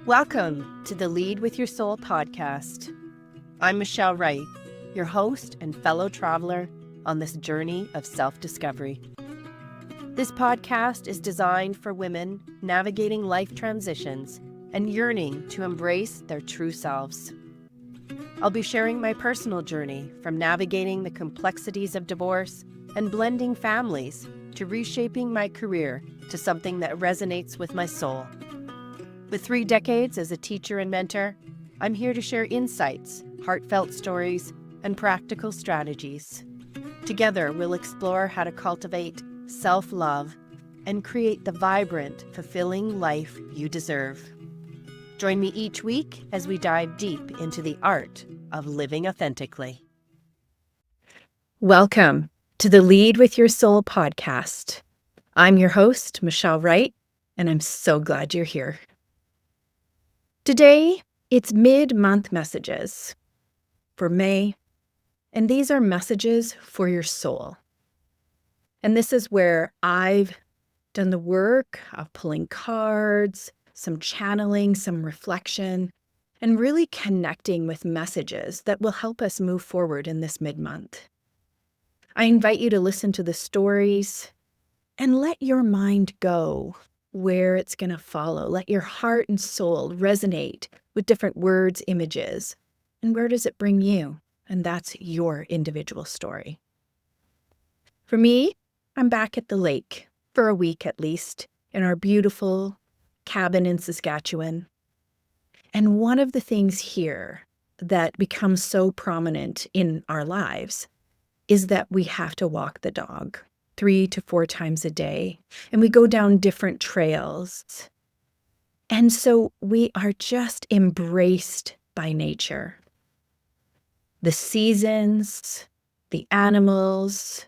Welcome to the Lead with Your Soul podcast. I'm Michelle Wright, your host and fellow traveler on this journey of self-discovery. This podcast is designed for women navigating life transitions and yearning to embrace their true selves. I'll be sharing my personal journey from navigating the complexities of divorce and blending families to reshaping my career to something that resonates with my soul. With 3 decades as a teacher and mentor, I'm here to share insights, heartfelt stories, and practical strategies. Together, we'll explore how to cultivate self-love and create the vibrant, fulfilling life you deserve. Join me each week as we dive deep into the art of living authentically. Welcome to the Lead with Your Soul podcast. I'm your host, Michelle Wright, and I'm so glad you're here. Today, it's mid-month messages for May, and these are messages for your soul. And this is where I've done the work of pulling cards, some channeling, some reflection, and really connecting with messages that will help us move forward in this mid-month. I invite you to listen to the stories and let your mind go where it's going to follow. Let your heart and soul resonate with different words, images, and where does it bring you? And that's your individual story. For me, I'm back at the lake for a week at least in our beautiful cabin in Saskatchewan. And one of the things here that becomes so prominent in our lives is that we have to walk the dog 3 to 4 times a day, and we go down different trails. And so we are just embraced by nature. The seasons, the animals,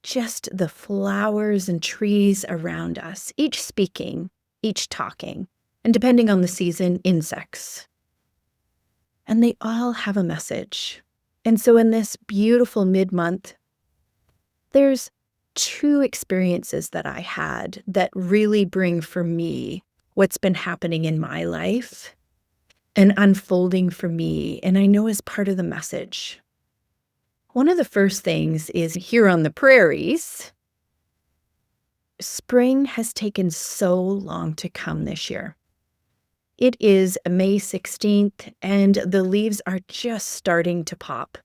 just the flowers and trees around us, each speaking, each talking, and depending on the season, insects. And they all have a message. And so in this beautiful mid-month, there's 2 experiences that I had that really bring for me what's been happening in my life and unfolding for me, and I know is part of the message. One of the first things is here on the prairies, spring has taken so long to come this year. It is May 16th, and the leaves are just starting to pop.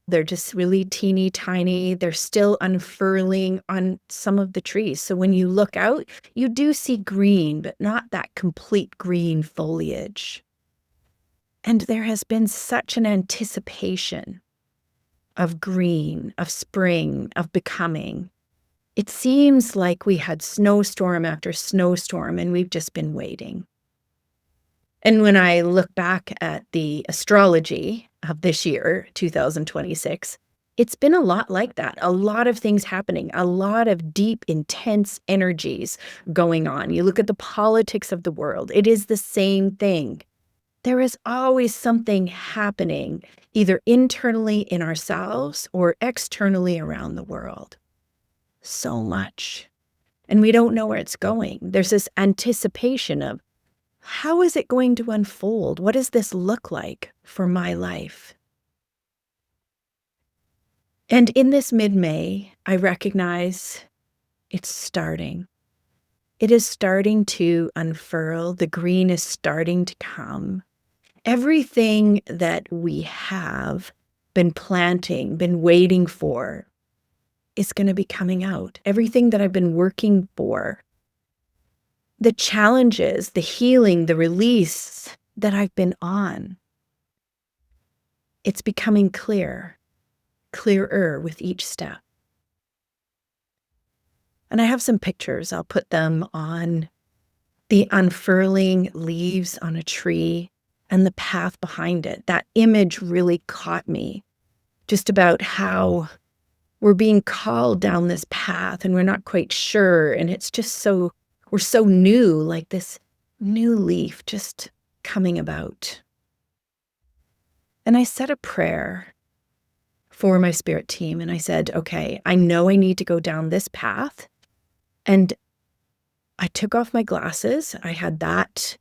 They're just really teeny tiny. They're still unfurling on some of the trees. So when you look out, you do see green, but not that complete green foliage. And there has been such an anticipation of green, of spring, of becoming. It seems like we had snowstorm after snowstorm, and we've just been waiting. And when I look back at the astrology of this year, 2026, it's been a lot like that. A lot of things happening, a lot of deep, intense energies going on. You look at the politics of the world, it is the same thing. There is always something happening, either internally in ourselves or externally around the world. So much. And we don't know where it's going. There's this anticipation of, how is it going to unfold? What does this look like for my life? And in this mid-May, I recognize it's starting. It is starting to unfurl. The green is starting to come. Everything that we have been planting, been waiting for, is going to be coming out. Everything that I've been working for, the challenges, the healing, the release that I've been on, it's becoming clearer with each step. And I have some pictures. I'll put them on the unfurling leaves on a tree and the path behind it. That image really caught me, just about how we're being called down this path and we're not quite sure. And it's just we're so new, like this new leaf just coming about. And I said a prayer for my spirit team. And I said, okay, I know I need to go down this path. And I took off my glasses. I had that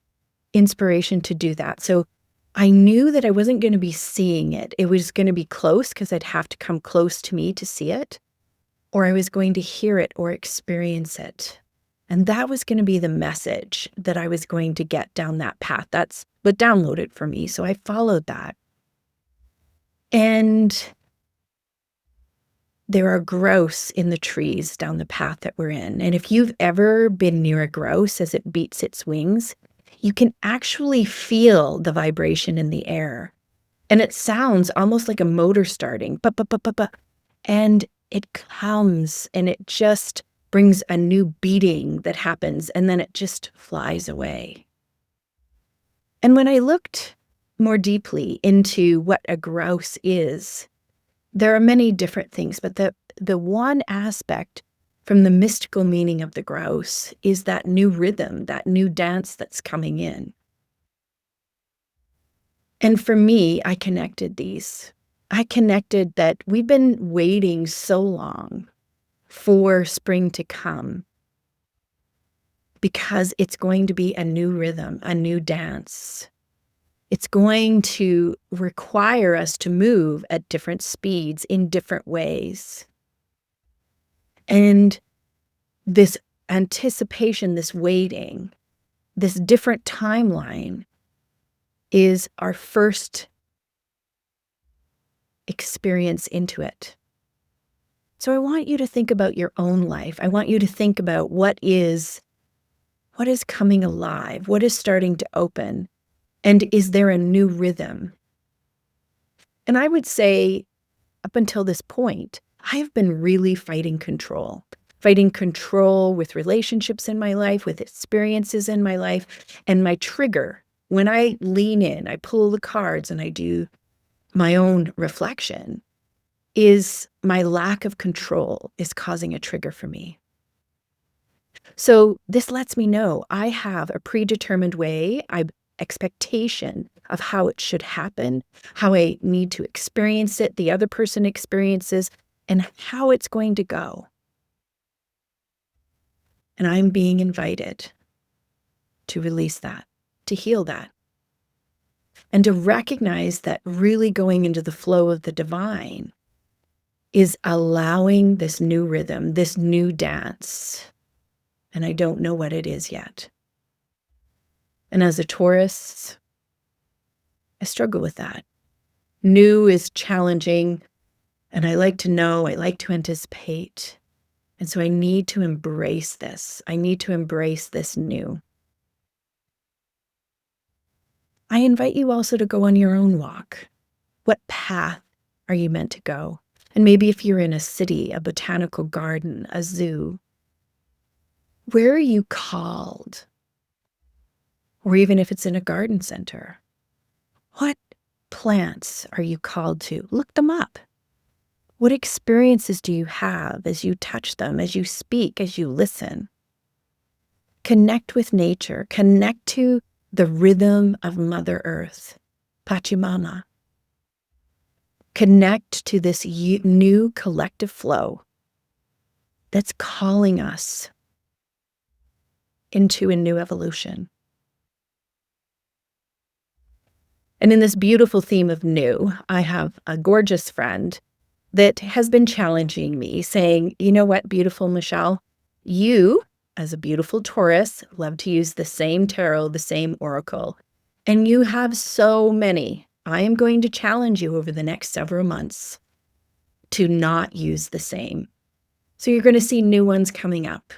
inspiration to do that. So I knew that I wasn't going to be seeing it. It was going to be close because I'd have to come close to me to see it, or I was going to hear it or experience it. And that was going to be the message that I was going to get down that path. That's what downloaded for me. So I followed that. And there are grouse in the trees down the path that we're in. And if you've ever been near a grouse as it beats its wings, you can actually feel the vibration in the air. And it sounds almost like a motor starting. Ba-ba-ba-ba-ba. And it comes and it just brings a new beating that happens, and then it just flies away. And when I looked more deeply into what a grouse is, there are many different things, but the one aspect from the mystical meaning of the grouse is that new rhythm, that new dance that's coming in. And for me, I connected these. I connected that we've been waiting so long for spring to come because it's going to be a new rhythm, a new dance. It's going to require us to move at different speeds in different ways. And this anticipation, this waiting, this different timeline is our first experience into it. So I want you to think about your own life. I want you to think about what is coming alive, what is starting to open, and is there a new rhythm? And I would say up until this point, I have been really fighting control with relationships in my life, with experiences in my life, and my trigger. When I lean in, I pull the cards and I do my own reflection, is my lack of control is causing a trigger for me. So this lets me know I have a predetermined way, expectation of how it should happen, how I need to experience it, the other person experiences, and how it's going to go. And I'm being invited to release that, to heal that, and to recognize that really going into the flow of the divine is allowing this new rhythm, this new dance. And I don't know what it is yet. And as a Taurus, I struggle with that. New is challenging, and I like to know, I like to anticipate. And so I need to embrace this. I need to embrace this new. I invite you also to go on your own walk. What path are you meant to go? And maybe if you're in a city, a botanical garden, a zoo, where are you called? Or even if it's in a garden center, what plants are you called to? Look them up. What experiences do you have as you touch them, as you speak, as you listen? Connect with nature. Connect to the rhythm of Mother Earth, Pachamama. Connect to this new collective flow that's calling us into a new evolution. And in this beautiful theme of new, I have a gorgeous friend that has been challenging me, saying, you know what, beautiful Michelle, you, as a beautiful Taurus, love to use the same tarot, the same oracle, and you have so many. I am going to challenge you over the next several months to not use the same. So you're going to see new ones coming up,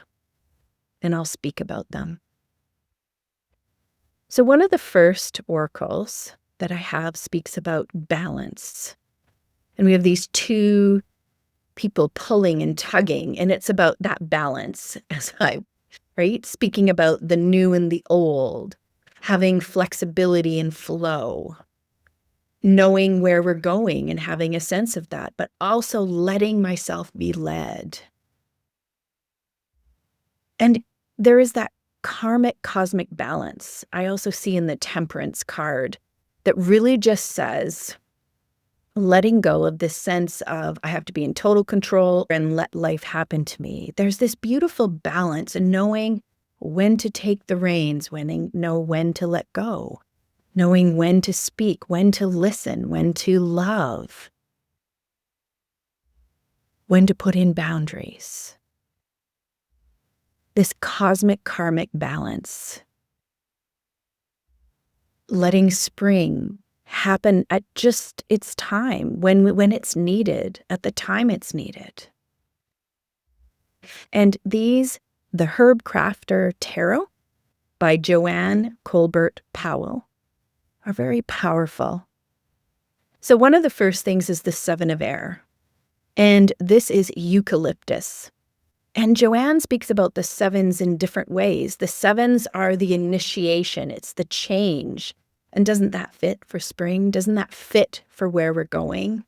and I'll speak about them. So one of the first oracles that I have speaks about balance. And we have these two people pulling and tugging, and it's about that balance right? Speaking about the new and the old, having flexibility and flow, knowing where we're going and having a sense of that, but also letting myself be led. And there is that karmic cosmic balance I also see in the Temperance card that really just says, letting go of this sense of I have to be in total control and let life happen to me. There's this beautiful balance and knowing when to take the reins, know when to let go, knowing when to speak, when to listen, when to love, when to put in boundaries. This cosmic karmic balance. Letting spring happen at just its time, when it's needed, at the time it's needed. And these, the Herb Crafter Tarot by Joanne Colbert Powell, are very powerful. So one of the first things is the Seven of Air, and this is eucalyptus. And Joanne speaks about the sevens in different ways. The sevens are the initiation, it's the change. And doesn't that fit for spring? Doesn't that fit for where we're going?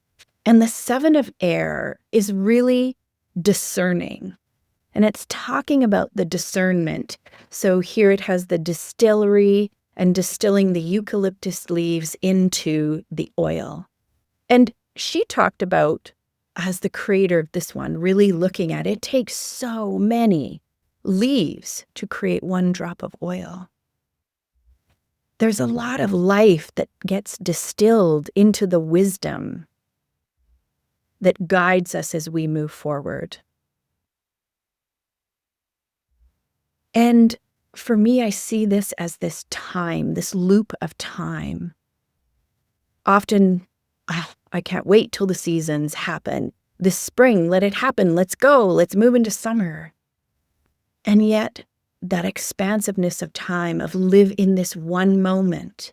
And the Seven of Air is really discerning. And it's talking about the discernment. So here it has the distillery and distilling the eucalyptus leaves into the oil. And she talked about, as the creator of this one, really looking at it, it takes so many leaves to create one drop of oil. There's a lot of life that gets distilled into the wisdom that guides us as we move forward. And for me, I see this as this time, this loop of time. Often, I can't wait till the seasons happen. This spring, let it happen. Let's go. Let's move into summer. And yet, that expansiveness of time, of live in this one moment,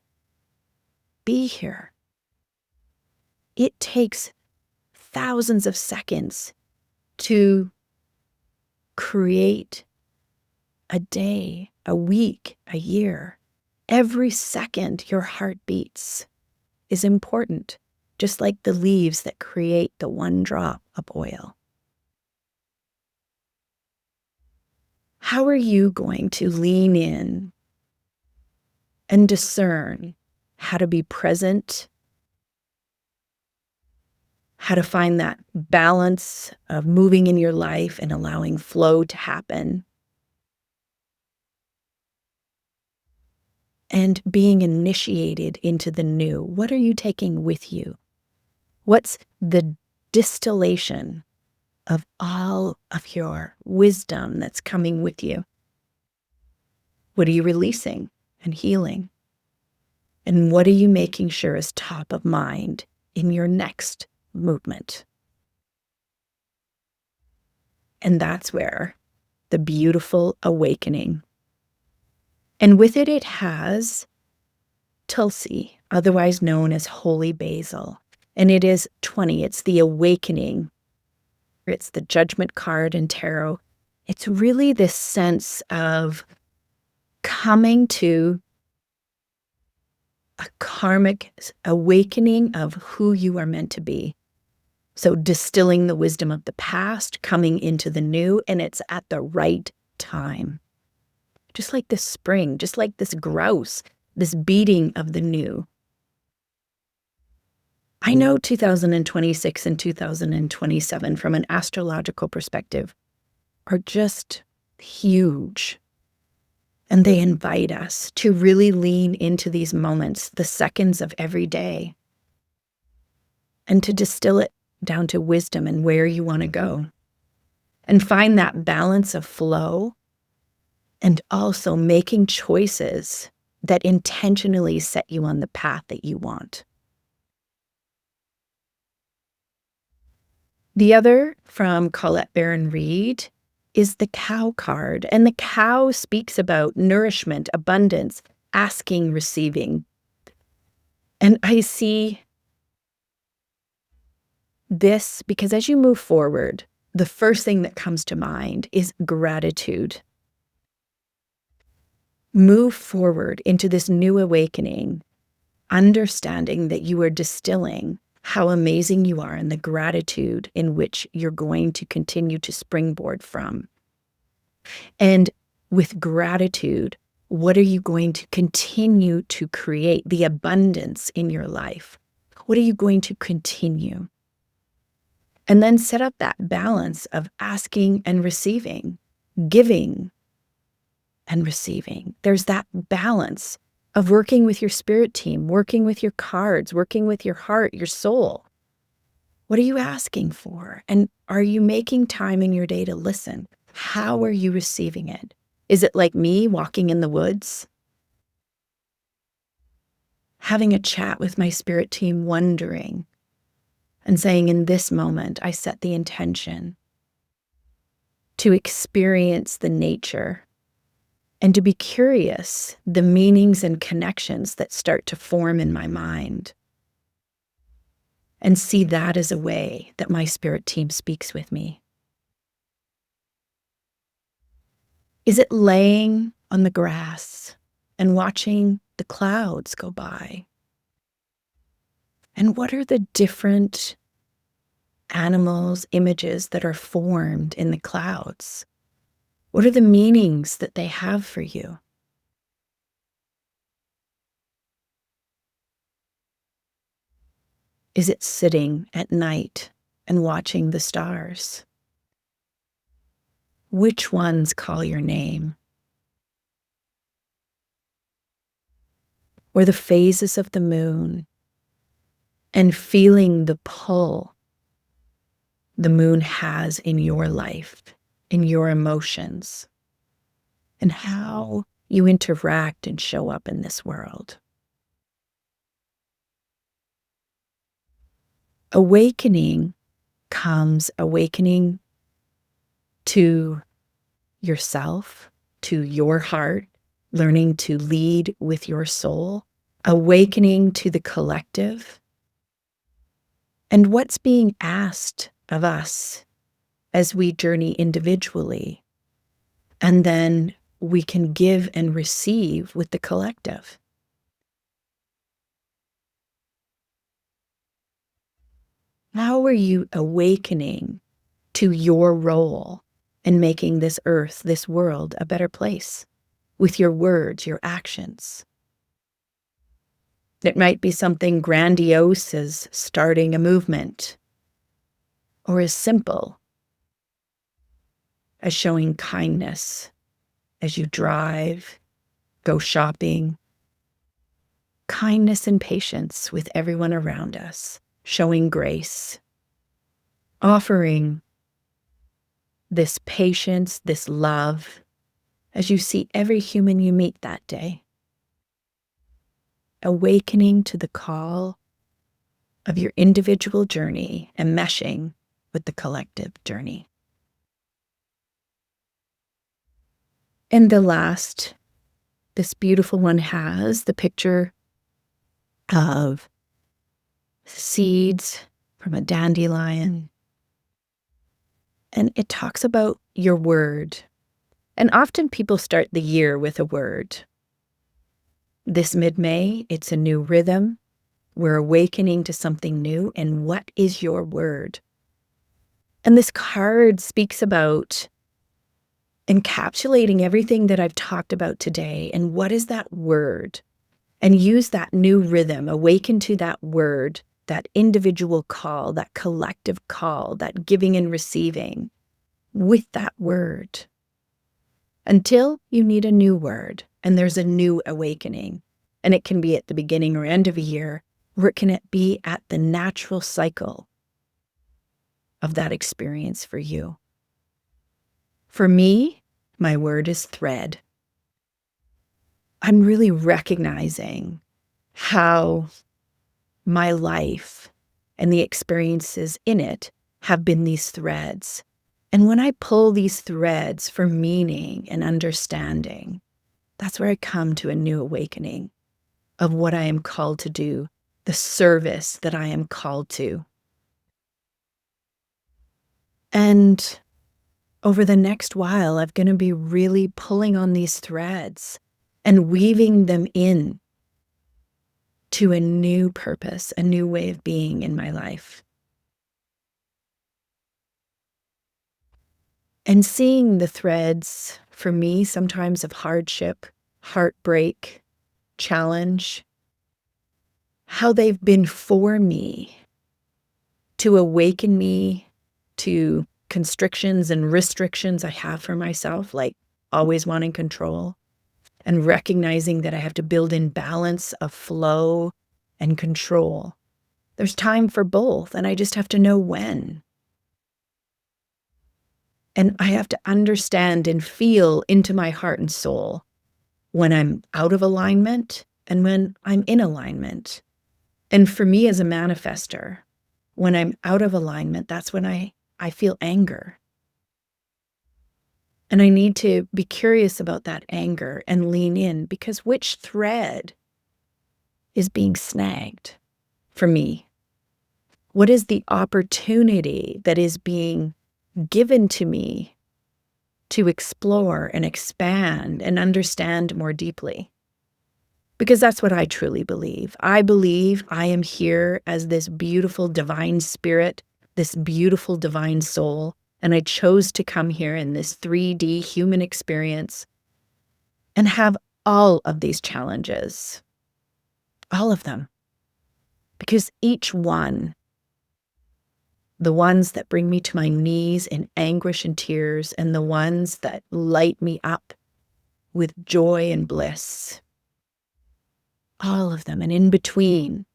be here. It takes thousands of seconds to create a day, a week, a year. Every second your heart beats is important, just like the leaves that create the one drop of oil. How are you going to lean in and discern how to be present, how to find that balance of moving in your life and allowing flow to happen, and being initiated into the new? What are you taking with you? What's the distillation of all of your wisdom that's coming with you? What are you releasing and healing? And what are you making sure is top of mind in your next movement? And that's where the beautiful awakening. And with it, it has Tulsi, otherwise known as holy basil. And it is 20. It's the awakening. It's the judgment card in tarot. It's really this sense of coming to a karmic awakening of who you are meant to be. So distilling the wisdom of the past, coming into the new, and it's at the right time. Just like this spring, just like this grouse, this beating of the new. I know 2026 and 2027 from an astrological perspective are just huge. And they invite us to really lean into these moments, the seconds of every day, and to distill it down to wisdom and where you want to go. And find that balance of flow and also making choices that intentionally set you on the path that you want. The other from Colette Baron-Reid is the cow card. And the cow speaks about nourishment, abundance, asking, receiving. And I see this because as you move forward, the first thing that comes to mind is gratitude. Move forward into this new awakening, understanding that you are distilling how amazing you are and the gratitude in which you're going to continue to springboard from. And with gratitude, what are you going to continue to create? The abundance in your life. What are you going to continue? And then set up that balance of asking and receiving, giving and receiving. There's that balance of working with your spirit team, working with your cards, working with your heart, your soul. What are you asking for? And are you making time in your day to listen? How are you receiving it? Is it like me walking in the woods? Having a chat with my spirit team, wondering and saying, in this moment, I set the intention to experience the nature and to be curious, the meanings and connections that start to form in my mind, and see that as a way that my spirit team speaks with me. Is it laying on the grass and watching the clouds go by? And what are the different animals, images that are formed in the clouds? What are the meanings that they have for you? Is it sitting at night and watching the stars? Which ones call your name? Or the phases of the moon and feeling the pull the moon has in your life, in your emotions, and how you interact and show up in this world. Awakening comes awakening to yourself, to your heart, learning to lead with your soul, awakening to the collective, and what's being asked of us as we journey individually. And then we can give and receive with the collective. How are you awakening to your role in making this earth, this world, a better place with your words, your actions? It might be something grandiose as starting a movement, or as simple as showing kindness as you drive, go shopping, kindness and patience with everyone around us, showing grace, offering this patience, this love, as you see every human you meet that day, awakening to the call of your individual journey and meshing with the collective journey. And the last, this beautiful one has the picture of seeds from a dandelion. And it talks about your word. And often people start the year with a word. This mid-May, it's a new rhythm. We're awakening to something new. And what is your word? And this card speaks about encapsulating everything that I've talked about today. And what is that word? And use that new rhythm, awaken to that word, that individual call, that collective call, that giving and receiving with that word until you need a new word and there's a new awakening. And it can be at the beginning or end of a year, or it can be at the natural cycle of that experience for you. For me, my word is thread. I'm really recognizing how my life and the experiences in it have been these threads. And when I pull these threads for meaning and understanding, that's where I come to a new awakening of what I am called to do, the service that I am called to. And over the next while, I'm going to be really pulling on these threads and weaving them in to a new purpose, a new way of being in my life. And seeing the threads, for me, sometimes of hardship, heartbreak, challenge, how they've been for me to awaken me to constrictions and restrictions I have for myself, like always wanting control, and recognizing that I have to build in balance of flow and control. There's time for both, and I just have to know when. And I have to understand and feel into my heart and soul when I'm out of alignment and when I'm in alignment. And for me as a manifester, when I'm out of alignment, that's when I feel anger. And I need to be curious about that anger and lean in, because which thread is being snagged for me? What is the opportunity that is being given to me to explore and expand and understand more deeply? Because that's what I truly believe. I believe I am here as this beautiful divine spirit, this beautiful divine soul, and I chose to come here in this 3D human experience and have all of these challenges, all of them. Because each one, the ones that bring me to my knees in anguish and tears, and the ones that light me up with joy and bliss, all of them, and in between,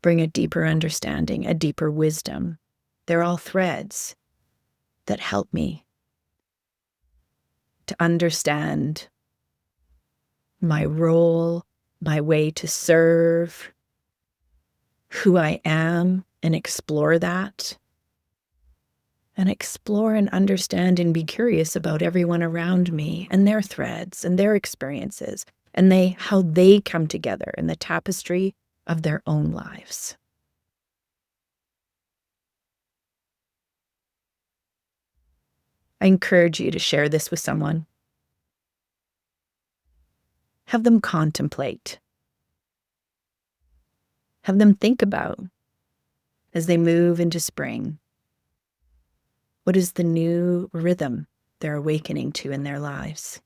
bring a deeper understanding, a deeper wisdom. They're all threads that help me to understand my role, my way to serve, who I am, and explore that. And explore and understand and be curious about everyone around me and their threads and their experiences and how they come together in the tapestry of their own lives. I encourage you to share this with someone. Have them contemplate. Have them think about, as they move into spring, what is the new rhythm they're awakening to in their lives?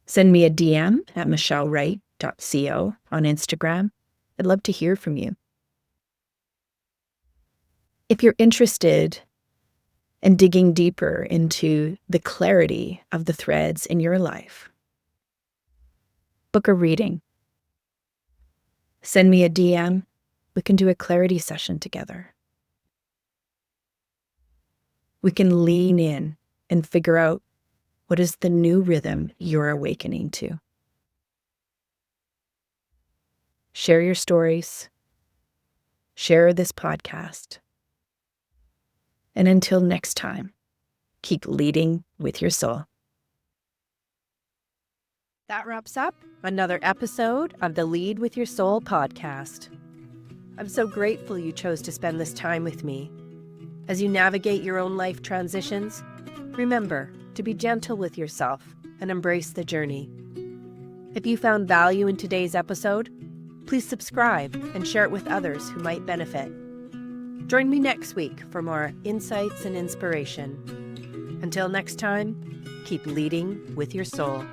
Send me a DM at michellewright.co on Instagram. I'd love to hear from you. If you're interested in digging deeper into the clarity of the threads in your life, book a reading. Send me a DM. We can do a clarity session together. We can lean in and figure out what is the new rhythm you're awakening to. Share your stories. Share this podcast. And until next time, keep leading with your soul. That wraps up another episode of the Lead with Your Soul podcast. I'm so grateful you chose to spend this time with me. As you navigate your own life transitions, remember to be gentle with yourself and embrace the journey. If you found value in today's episode, please subscribe and share it with others who might benefit. Join me next week for more insights and inspiration. Until next time, keep leading with your soul.